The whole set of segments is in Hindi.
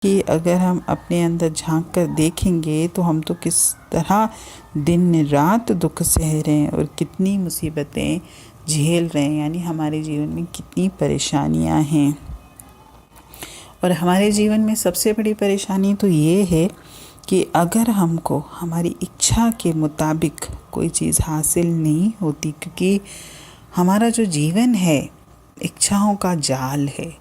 कि अगर हम अपने अंदर झांक कर देखेंगे तो हम तो किस तरह दिन रात दुख सह रहे हैं और कितनी मुसीबतें झेल रहे हैं, यानी हमारे जीवन में कितनी परेशानियां हैं। और हमारे जीवन में सबसे बड़ी परेशानी तो ये है कि अगर हमको हमारी इच्छा के मुताबिक कोई चीज़ हासिल नहीं होती, क्योंकि हमारा जो जीवन है इच्छाओं का जाल है।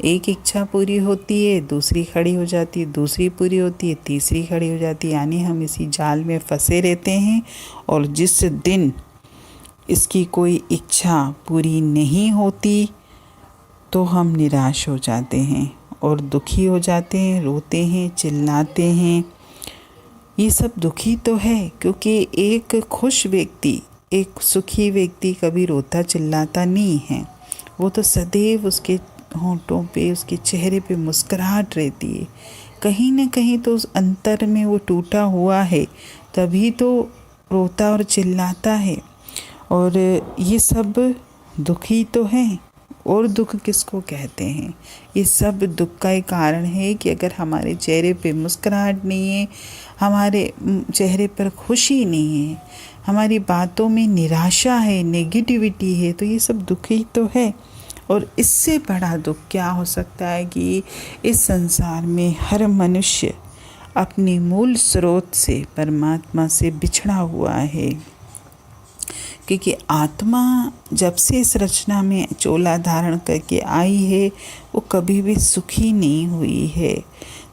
एक इच्छा पूरी होती है, दूसरी खड़ी हो जाती है, दूसरी पूरी होती है, तीसरी खड़ी हो जाती है, यानी हम इसी जाल में फंसे रहते हैं। और जिस दिन इसकी कोई इच्छा पूरी नहीं होती तो हम निराश हो जाते हैं और दुखी हो जाते हैं, रोते हैं, चिल्लाते हैं। ये सब दुखी तो है, क्योंकि एक खुश व्यक्ति, एक सुखी व्यक्ति कभी रोता चिल्लाता नहीं है। वो तो सदैव उसके होंठों पे, उसके चेहरे पे मुस्कुराहट रहती है। कहीं ना कहीं तो उस अंतर में वो टूटा हुआ है, तभी तो रोता और चिल्लाता है। और ये सब दुखी तो है। और दुख किसको कहते हैं? ये सब दुख का एक कारण है कि अगर हमारे चेहरे पे मुस्कुराहट नहीं है, हमारे चेहरे पर खुशी नहीं है, हमारी बातों में निराशा है, नेगेटिविटी है, तो ये सब दुख ही तो है। और इससे बड़ा दुख क्या हो सकता है कि इस संसार में हर मनुष्य अपने मूल स्रोत से, परमात्मा से बिछड़ा हुआ है। क्योंकि आत्मा जब से इस रचना में चोला धारण करके आई है, वो कभी भी सुखी नहीं हुई है।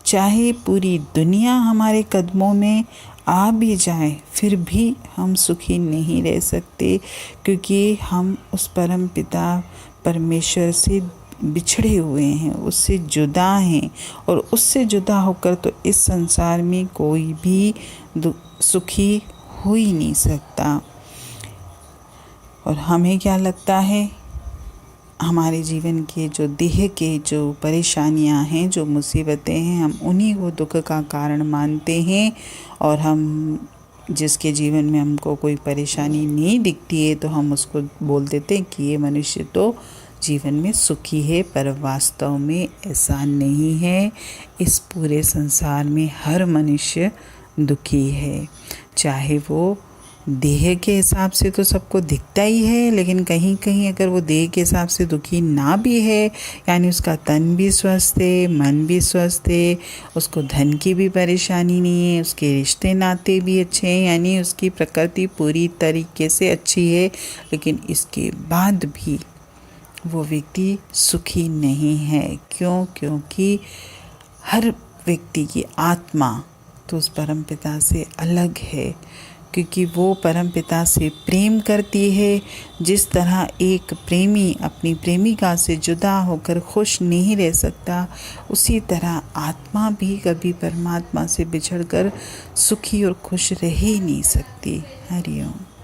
चाहे पूरी दुनिया हमारे कदमों में आ भी जाए, फिर भी हम सुखी नहीं रह सकते, क्योंकि हम उस परम पिता परमेश्वर से बिछड़े हुए हैं, उससे जुदा हैं। और उससे जुदा होकर तो इस संसार में कोई भी सुखी हो ही नहीं सकता। और हमें क्या लगता है, हमारे जीवन के जो देह के जो परेशानियां हैं, जो मुसीबतें हैं, हम उन्हीं को दुख का कारण मानते हैं। और हम जिसके जीवन में हमको कोई परेशानी नहीं दिखती है तो हम उसको बोल देते हैं कि ये मनुष्य तो जीवन में सुखी है, पर वास्तव में ऐसा नहीं है। इस पूरे संसार में हर मनुष्य दुखी है। चाहे वो देह के हिसाब से तो सबको दिखता ही है, लेकिन कहीं कहीं अगर वो देह के हिसाब से दुखी ना भी है, यानी उसका तन भी स्वस्थ है, मन भी स्वस्थ है, उसको धन की भी परेशानी नहीं है, उसके रिश्ते नाते भी अच्छे हैं, यानी उसकी प्रकृति पूरी तरीके से अच्छी है, लेकिन इसके बाद भी वो व्यक्ति सुखी नहीं है। क्यों? क्योंकि हर व्यक्ति की आत्मा तो उस परम पिता से अलग है, क्योंकि वो परम पिता से प्रेम करती है। जिस तरह एक प्रेमी अपनी प्रेमिका से जुदा होकर खुश नहीं रह सकता, उसी तरह आत्मा भी कभी परमात्मा से बिछड़कर सुखी और खुश रह ही नहीं सकती। हरि ओम।